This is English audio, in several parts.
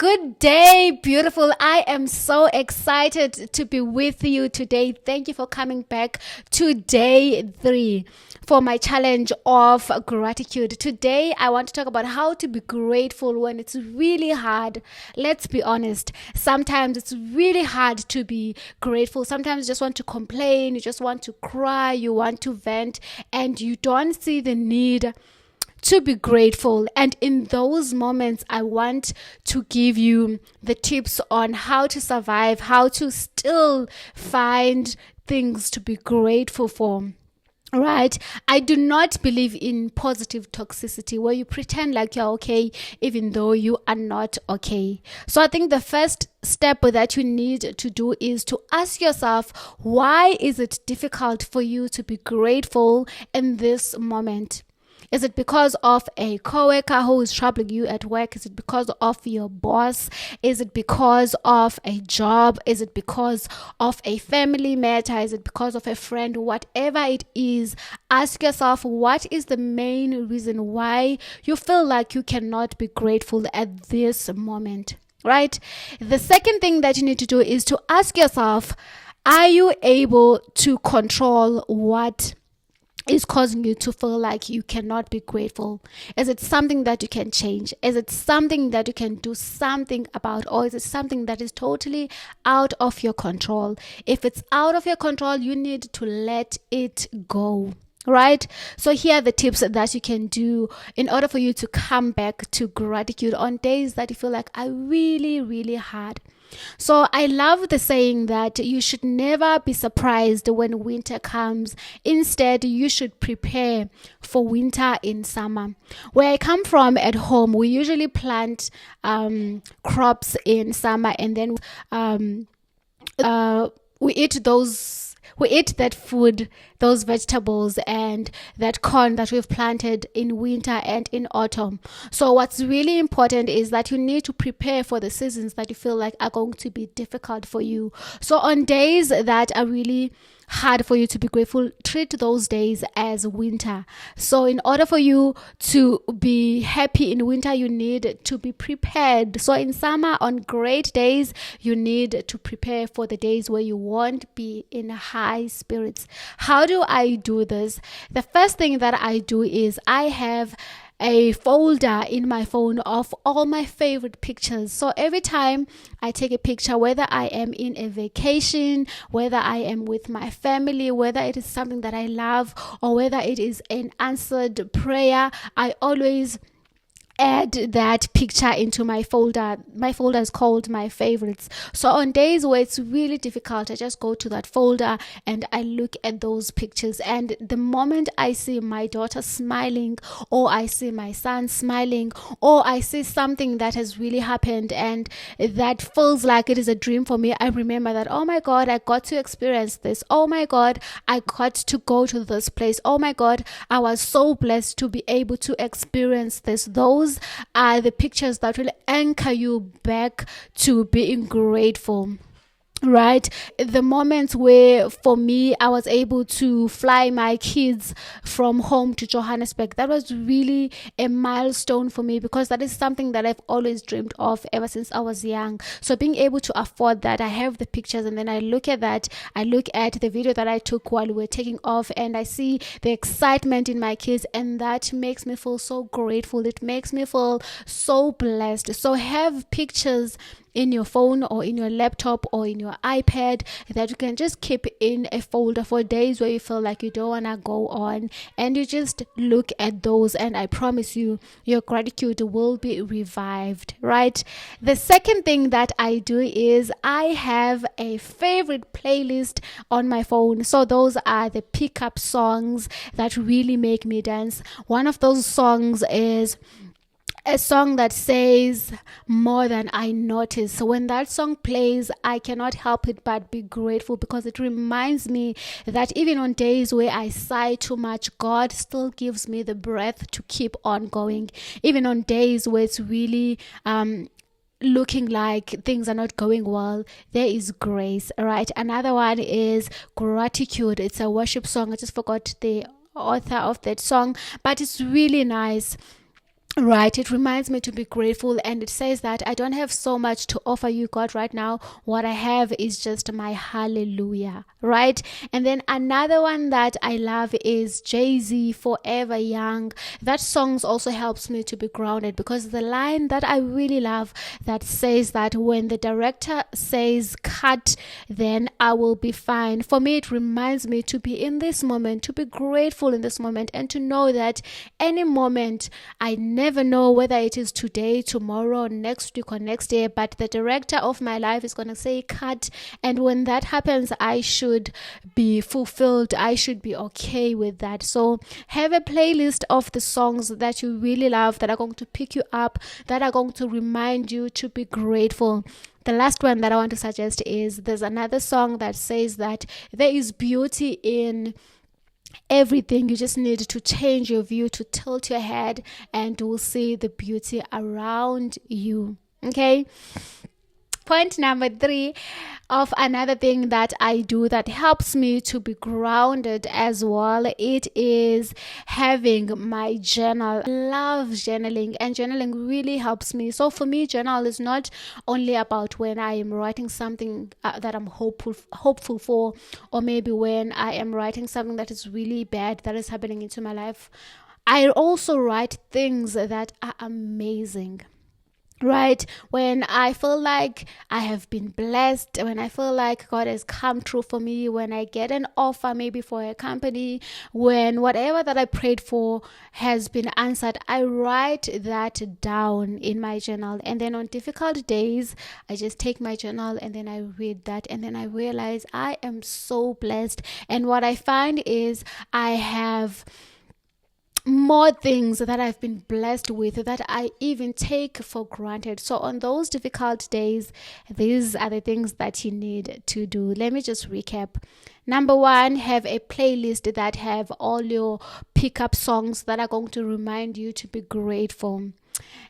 Good day, beautiful. I am so excited to be with you today. Thank you for coming back to day 3 for my challenge of gratitude. Today, I want to talk about how to be grateful when it's really hard. Let's be honest. Sometimes it's really hard to be grateful. Sometimes you just want to complain, you just want to cry, you want to vent, and you don't see the need to be grateful. And in those moments, I want to give you the tips on how to survive, how to still find things to be grateful for. Right? I do not believe in positive toxicity where you pretend like you're okay even though you are not okay. So I think the first step that you need to do is to ask yourself, why is it difficult for you to be grateful in this moment? Is it because of a coworker who is troubling you at work? Is it because of your boss? Is it because of a job? Is it because of a family matter? Is it because of a friend? Whatever it is, ask yourself, what is the main reason why you feel like you cannot be grateful at this moment, right? The second thing that you need to do is to ask yourself, are you able to control what is causing you to feel like you cannot be grateful? Is it something that you can change? Is it something that you can do something about? Or is it something that is totally out of your control? If it's out of your control, you need to let it go. Right? So here are the tips that you can do in order for you to come back to gratitude on days that you feel like are really, really hard. So I love the saying that you should never be surprised when winter comes. Instead, you should prepare for winter in summer. Where I come from at home, we usually plant crops in summer, and then we eat that food, those vegetables and that corn that we've planted in winter and in autumn. So what's really important is that you need to prepare for the seasons that you feel like are going to be difficult for you. So on days that are really hard for you to be grateful, treat those days as winter. So in order for you to be happy in winter, you need to be prepared. So in summer, on great days, you need to prepare for the days where you won't be in high spirits. How do I do this? The first thing that I do is I have a folder in my phone of all my favorite pictures. So every time I take a picture, whether I am in a vacation, whether I am with my family, whether it is something that I love, or whether it is an answered prayer, I always add that picture into my folder. My folder is called my favorites. So on days where it's really difficult, I just go to that folder and I look at those pictures. And the moment I see my daughter smiling, or I see my son smiling, or I see something that has really happened and that feels like it is a dream for me, I remember that, oh my God, I got to experience this. Oh my God, I got to go to this place. Oh my God, I was so blessed to be able to experience this. Those are the pictures that will anchor you back to being grateful. Right? The moments where for me I was able to fly my kids from home to Johannesburg, that was really a milestone for me, because that is something that I've always dreamed of ever since I was young. So being able to afford that, I have the pictures, and then I look at that, I look at the video that I took while we were taking off, and I see the excitement in my kids, and that makes me feel so grateful. It makes me feel so blessed. So have pictures in your phone or in your laptop or in your iPad that you can just keep in a folder for days where you feel like you don't want to go on, and you just look at those, and I promise you, your gratitude will be revived. Right? The second thing that I do is I have a favorite playlist on my phone. So those are the pickup songs that really make me dance. One of those songs is a song that says more than I notice. So when that song plays, I cannot help it but be grateful, because it reminds me that even on days where I sigh too much, God still gives me the breath to keep on going. Even on days where it's really looking like things are not going well, there is grace. Right? Another one is Gratitude. It's a worship song. I just forgot the author of that song, but it's really nice. Right, it reminds me to be grateful, and it says that I don't have so much to offer you, God, right now. What I have is just my hallelujah, right? And then another one that I love is Jay-Z, Forever Young. That song also helps me to be grounded, because the line that I really love that says that when the director says cut, then I will be fine. For me, it reminds me to be in this moment, to be grateful in this moment, and to know that any moment, I never know whether it is today, tomorrow, next week, or next year, but the director of my life is going to say cut. And when that happens, I should be fulfilled. I should be okay with that. So have a playlist of the songs that you really love, that are going to pick you up, that are going to remind you to be grateful. The last one that I want to suggest is, there's another song that says that there is beauty in everything. You just need to change your view, to tilt your head, and you will see the beauty around you. Okay. Point number 3 of another thing that I do that helps me to be grounded as well, it is having my journal. I love journaling, and journaling really helps me. So for me, journal is not only about when I am writing something that I'm hopeful for, or maybe when I am writing something that is really bad that is happening into my life. I also write things that are amazing. Right, when I feel like I have been blessed, when I feel like God has come true for me, when I get an offer maybe for a company, when whatever that I prayed for has been answered, I write that down in my journal. And then on difficult days, I just take my journal and then I read that, and then I realize I am so blessed. And what I find is, I have more things that I've been blessed with that I even take for granted. So on those difficult days, these are the things that you need to do. Let me just recap. Number 1, have a playlist that have all your pickup songs that are going to remind you to be grateful.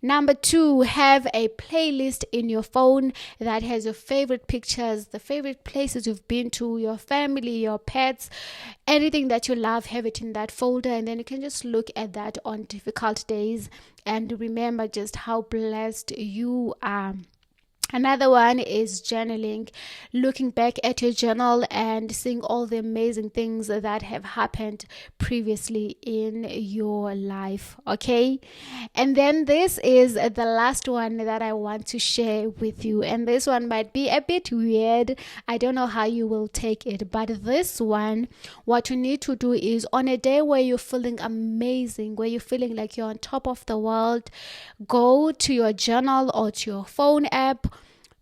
Number 2, have a playlist in your phone that has your favorite pictures, the favorite places you've been to, your family, your pets, anything that you love, have it in that folder, and then you can just look at that on difficult days and remember just how blessed you are. Another one is journaling, looking back at your journal and seeing all the amazing things that have happened previously in your life. Okay. And then this is the last one that I want to share with you. And this one might be a bit weird. I don't know how you will take it, but this one, what you need to do is, on a day where you're feeling amazing, where you're feeling like you're on top of the world, go to your journal or to your phone app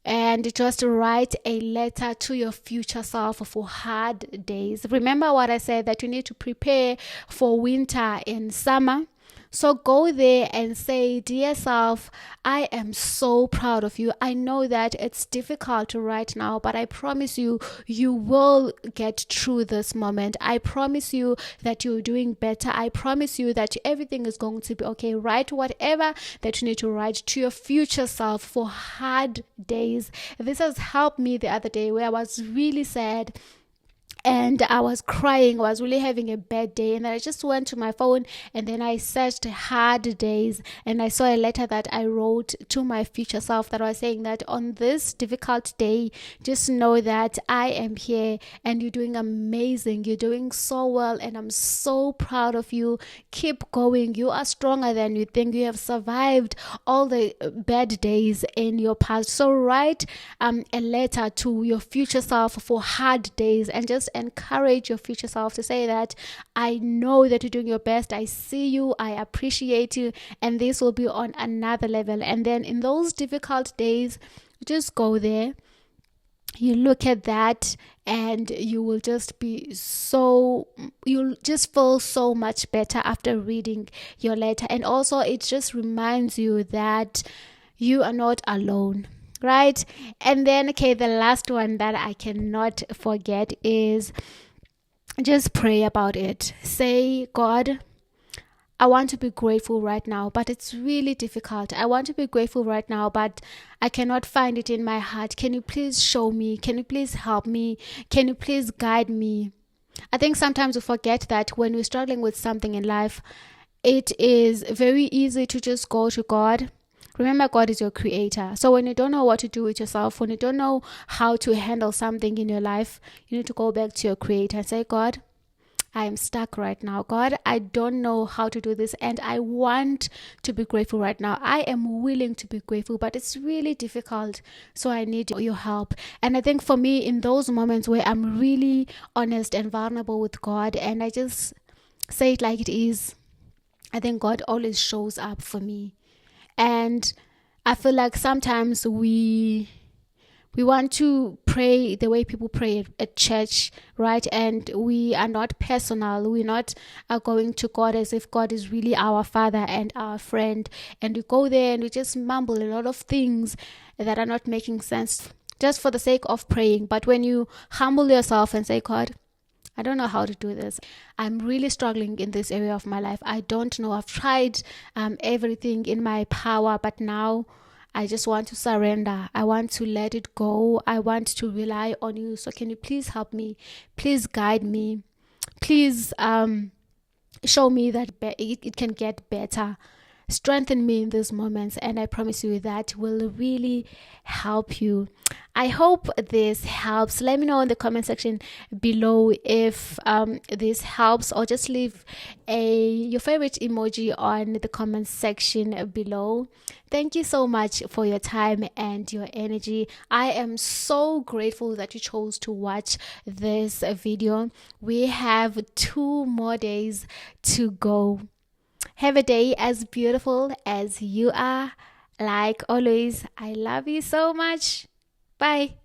and just write a letter to your future self for hard days. Remember what I said, that you need to prepare for winter and summer. So go there and say, dear self, I am so proud of you. I know that it's difficult right now, but I promise you, you will get through this moment. I promise you that you're doing better. I promise you that everything is going to be okay. Write whatever that you need to write to your future self for hard days. This has helped me the other day, where I was really sad and I was crying. I was really having a bad day, and then I just went to my phone and then I searched hard days, and I saw a letter that I wrote to my future self that was saying that on this difficult day, just know that I am here and you're doing amazing. You're doing so well, and I'm so proud of you. Keep going. You are stronger than you think. You have survived all the bad days in your past. So write a letter to your future self for hard days, and just encourage your future self to say that I know that you're doing your best. I see you. I appreciate you. And this will be on another level. And then in those difficult days, just go there. You look at that and you will just be you'll just feel so much better after reading your letter. And also it just reminds you that you are not alone. Right? And then, okay, the last one that I cannot forget is just pray about it. Say, God, I want to be grateful right now, but it's really difficult. I want to be grateful right now, but I cannot find it in my heart. Can you please show me? Can you please help me? Can you please guide me? I think sometimes we forget that when we're struggling with something in life, it is very easy to just go to God. Remember, God is your creator. So when you don't know what to do with yourself, when you don't know how to handle something in your life, you need to go back to your creator and say, God, I am stuck right now. God, I don't know how to do this, and I want to be grateful right now. I am willing to be grateful, but it's really difficult. So I need your help. And I think for me, in those moments where I'm really honest and vulnerable with God, and I just say it like it is, I think God always shows up for me. And I feel like sometimes we want to pray the way people pray at church, right? And we are not personal. We're not going to God as if God is really our father and our friend. And we go there and we just mumble a lot of things that are not making sense just for the sake of praying. But when you humble yourself and say, God, I don't know how to do this. I'm really struggling in this area of my life. I don't know. I've tried everything in my power, but now I just want to surrender. I want to let it go. I want to rely on you. So can you please help me? Please guide me. Please show me that it can get better. Strengthen me in these moments, and I promise you that will really help you. I hope this helps. Let me know in the comment section below if this helps, or just leave your favorite emoji on the comment section below. Thank you so much for your time and your energy. I am so grateful that you chose to watch this video. We have 2 more days to go. Have a day as beautiful as you are. Like always, I love you so much. Bye.